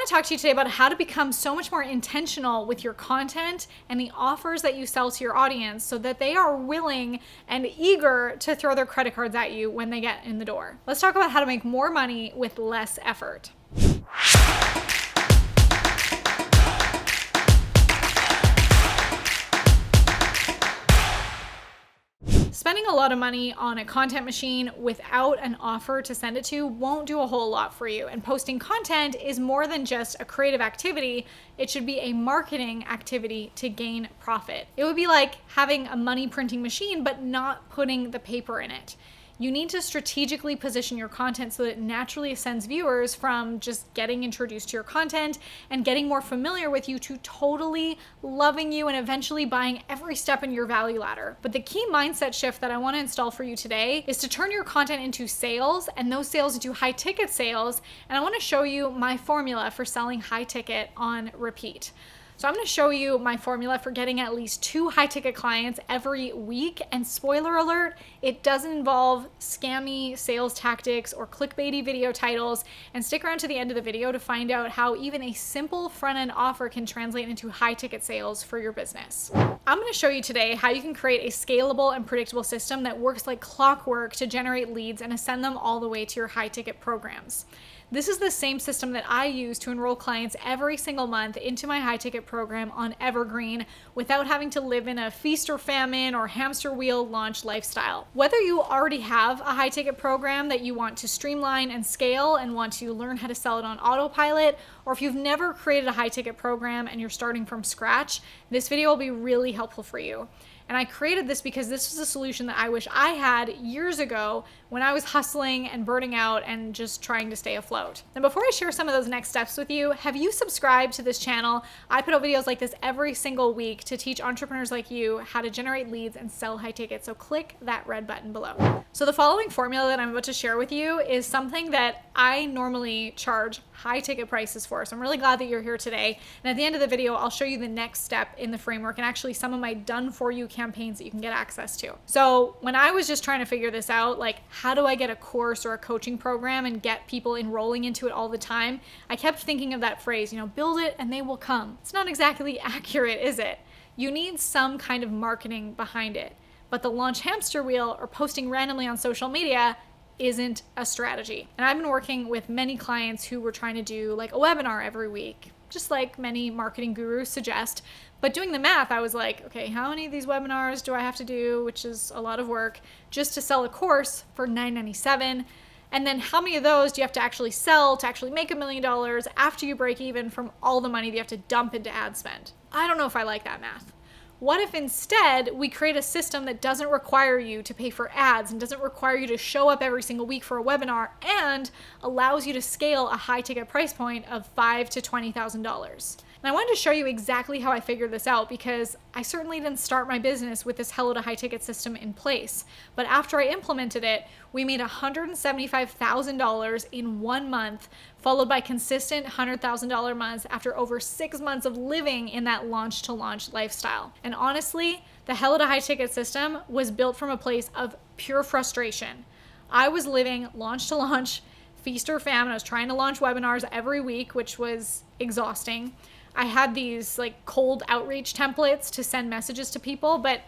want to talk to you today about how to become so much more intentional with your content and the offers that you sell to your audience so that they are willing and eager to throw their credit cards at you when they get in the door. Let's talk about how to make more money with less effort. Spending a lot of money on a content machine without an offer to send it to won't do a whole lot for you. And posting content is more than just a creative activity. It should be a marketing activity to gain profit. It would be like having a money printing machine, but not putting the paper in it. You need to strategically position your content so that it naturally ascends viewers from just getting introduced to your content and getting more familiar with you to totally loving you and eventually buying every step in your value ladder. But the key mindset shift that I want to install for you today is to turn your content into sales and those sales into high ticket sales. And I want to show you my formula for selling high ticket on repeat. So I'm going to show you my formula for getting at least 2 high-ticket clients every week. And spoiler alert, it doesn't involve scammy sales tactics or clickbaity video titles. And stick around to the end of the video to find out how even a simple front-end offer can translate into high-ticket sales for your business. I'm going to show you today how you can create a scalable and predictable system that works like clockwork to generate leads and ascend them all the way to your high-ticket programs. This is the same system that I use to enroll clients every single month into my high ticket program on Evergreen without having to live in a feast or famine or hamster wheel launch lifestyle. Whether you already have a high ticket program that you want to streamline and scale and want to learn how to sell it on autopilot, or if you've never created a high ticket program and you're starting from scratch, this video will be really helpful for you. And I created this because this was a solution that I wish I had years ago when I was hustling and burning out and just trying to stay afloat. And before I share some of those next steps with you, have you subscribed to this channel? I put out videos like this every single week to teach entrepreneurs like you how to generate leads and sell high tickets. So click that red button below. So the following formula that I'm about to share with you is something that I normally charge high ticket prices for. So I'm really glad that you're here today. And at the end of the video, I'll show you the next step in the framework and actually some of my done for you campaigns that you can get access to. So when I was just trying to figure this out, like how do I get a course or a coaching program and get people enrolling into it all the time? I kept thinking of that phrase, build it and they will come. It's not exactly accurate, is it? You need some kind of marketing behind it. But the launch hamster wheel or posting randomly on social media isn't a strategy. And I've been working with many clients who were trying to do like a webinar every week, just like many marketing gurus suggest. But doing the math, I was like, okay, how many of these webinars do I have to do, which is a lot of work, just to sell a course for $9.97? And then how many of those do you have to actually sell to actually make $1 million after you break even from all the money that you have to dump into ad spend? I don't know if I like that math. What if instead we create a system that doesn't require you to pay for ads and doesn't require you to show up every single week for a webinar and allows you to scale a high ticket price point of $5,000 to $20,000? And I wanted to show you exactly how I figured this out because I certainly didn't start my business with this Hello to High Ticket system in place. But after I implemented it, we made $175,000 in 1 month, followed by consistent $100,000 months after over 6 months of living in that launch to launch lifestyle. And honestly, the Hello to High Ticket system was built from a place of pure frustration. I was living launch to launch, feast or famine. I was trying to launch webinars every week, which was exhausting. I had these like cold outreach templates to send messages to people, but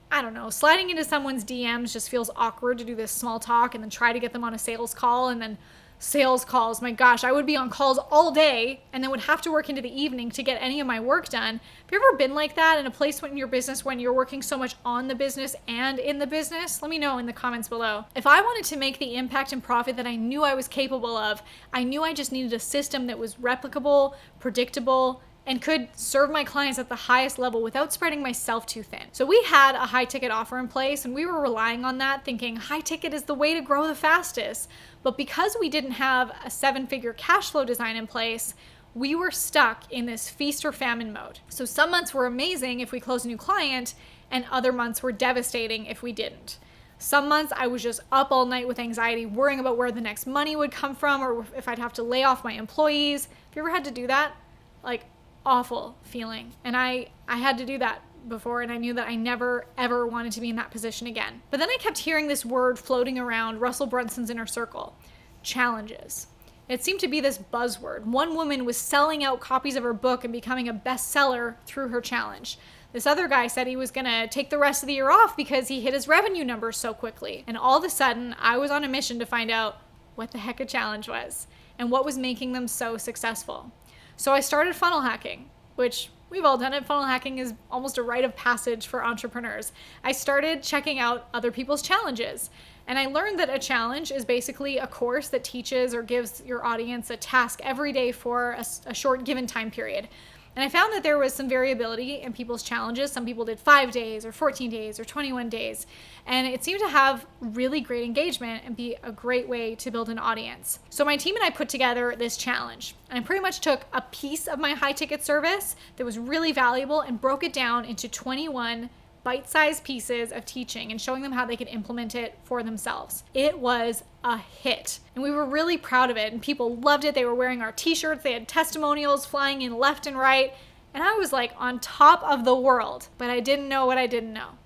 I don't know, sliding into someone's DMs just feels awkward to do this small talk and then try to get them on a sales call. And then sales calls, my gosh, I would be on calls all day and then would have to work into the evening to get any of my work done. Have you ever been like that in a place in your business when you're working so much on the business and in the business? Let me know in the comments below. If I wanted to make the impact and profit that I knew I was capable of, I knew I just needed a system that was replicable, predictable, and could serve my clients at the highest level without spreading myself too thin. So we had a high ticket offer in place and we were relying on that, thinking high ticket is the way to grow the fastest. But because we didn't have a 7-figure cash flow design in place, we were stuck in this feast or famine mode. So some months were amazing if we closed a new client and other months were devastating if we didn't. Some months I was just up all night with anxiety, worrying about where the next money would come from or if I'd have to lay off my employees. Have you ever had to do that? Like, awful feeling. And I had to do that before, and I knew that I never ever wanted to be in that position again. But then I kept hearing this word floating around Russell Brunson's inner circle: challenges. It seemed to be this buzzword. One woman was selling out copies of her book and becoming a bestseller through her challenge. This other guy said he was going to take the rest of the year off because he hit his revenue numbers so quickly. And all of a sudden, I was on a mission to find out what the heck a challenge was and what was making them so successful. So I started funnel hacking, which we've all done it. Funnel hacking is almost a rite of passage for entrepreneurs. I started checking out other people's challenges. And I learned that a challenge is basically a course that teaches or gives your audience a task every day for a short given time period. And I found that there was some variability in people's challenges. Some people did 5 days or 14 days or 21 days. And it seemed to have really great engagement and be a great way to build an audience. So my team and I put together this challenge. And I pretty much took a piece of my high ticket service that was really valuable and broke it down into 21 bite-sized pieces of teaching and showing them how they could implement it for themselves. It was a hit, and we were really proud of it, and people loved it. They were wearing our t-shirts, they had testimonials flying in left and right, and I was like on top of the world, but I didn't know what I didn't know.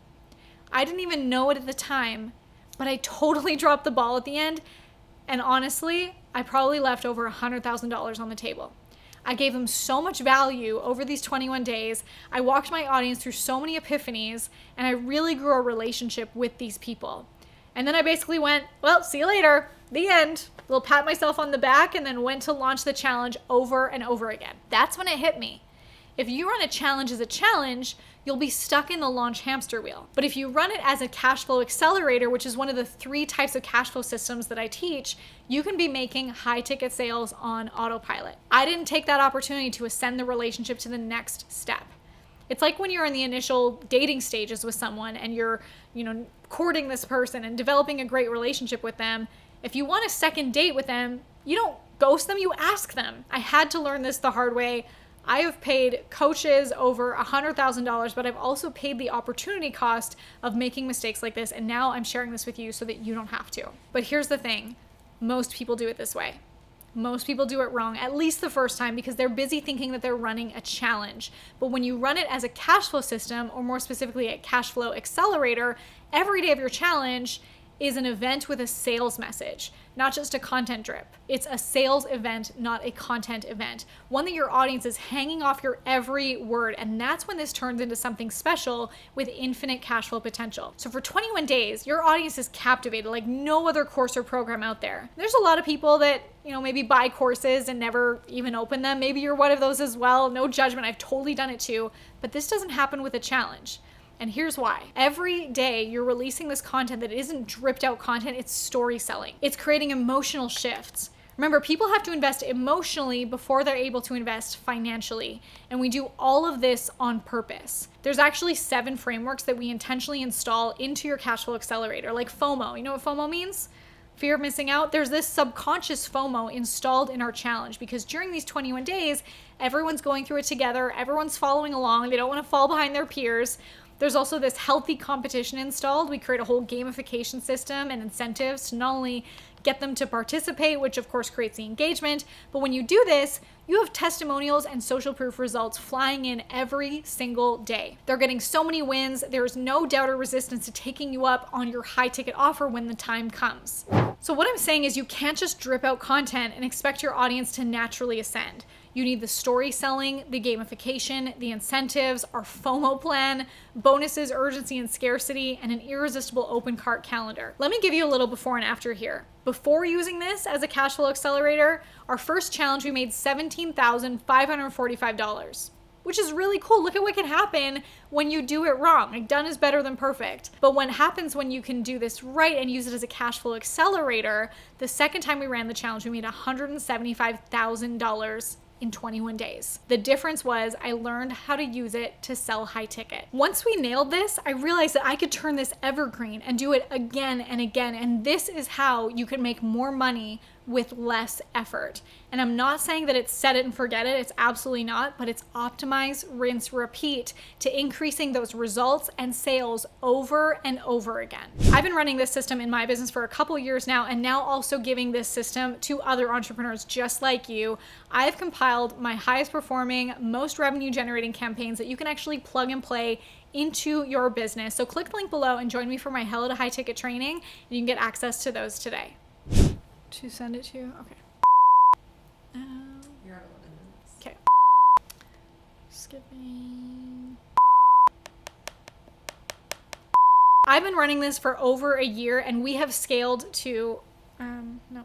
I didn't even know it at the time, but I totally dropped the ball at the end, and honestly, I probably left over $100,000 on the table. I gave them so much value over these 21 days. I walked my audience through so many epiphanies, and I really grew a relationship with these people. And then I basically went, well, see you later, the end. A little pat myself on the back, and then went to launch the challenge over and over again. That's when it hit me. If you run a challenge as a challenge, you'll be stuck in the launch hamster wheel. But if you run it as a cash flow accelerator, which is one of the 3 types of cash flow systems that I teach, you can be making high ticket sales on autopilot. I didn't take that opportunity to ascend the relationship to the next step. It's like when you're in the initial dating stages with someone and you're, courting this person and developing a great relationship with them. If you want a second date with them, you don't ghost them, you ask them. I had to learn this the hard way. I have paid coaches over $100,000, but I've also paid the opportunity cost of making mistakes like this. And now I'm sharing this with you so that you don't have to. But here's the thing. Most people do it this way. Most people do it wrong, at least the first time, because they're busy thinking that they're running a challenge. But when you run it as a cash flow system, or more specifically a cash flow accelerator, every day of your challenge is an event with a sales message, not just a content drip. It's a sales event, not a content event. One that your audience is hanging off your every word. And that's when this turns into something special with infinite cash flow potential. So for 21 days, your audience is captivated like no other course or program out there. There's a lot of people that, maybe buy courses and never even open them. Maybe you're one of those as well. No judgment. I've totally done it too. But this doesn't happen with a challenge. And here's why. Every day you're releasing this content that isn't dripped out content, it's story selling. It's creating emotional shifts. Remember, people have to invest emotionally before they're able to invest financially. And we do all of this on purpose. There's actually 7 frameworks that we intentionally install into your cash flow accelerator, like FOMO. You know what FOMO means? Fear of missing out. There's this subconscious FOMO installed in our challenge because during these 21 days, everyone's going through it together. Everyone's following along. They don't want to fall behind their peers. There's also this healthy competition installed. We create a whole gamification system and incentives to not only get them to participate, which of course creates the engagement, but when you do this, you have testimonials and social proof results flying in every single day. They're getting so many wins. There's no doubt or resistance to taking you up on your high ticket offer when the time comes. So what I'm saying is you can't just drip out content and expect your audience to naturally ascend. You need the story selling, the gamification, the incentives, our FOMO plan, bonuses, urgency and scarcity, and an irresistible open cart calendar. Let me give you a little before and after here. Before using this as a cash flow accelerator, our first challenge, we made $17,545, which is really cool. Look at what can happen when you do it wrong. Like, done is better than perfect. But what happens when you can do this right and use it as a cash flow accelerator, the second time we ran the challenge, we made $175,000 in 21 days. The difference was I learned how to use it to sell high ticket. Once we nailed this, I realized that I could turn this evergreen and do it again and again. And this is how you can make more money with less effort. And I'm not saying that it's set it and forget it. It's absolutely not, but it's optimize, rinse, repeat to increasing those results and sales over and over again. I've been running this system in my business for a couple years now, and now also giving this system to other entrepreneurs just like you. I've compiled my highest performing, most revenue generating campaigns that you can actually plug and play into your business. So click the link below and join me for my Hello to High Ticket training, and you can get access to those today. To send it to? Okay. You're at 11 minutes. Okay. Skipping. I've been running this for over a year and we have scaled to, no.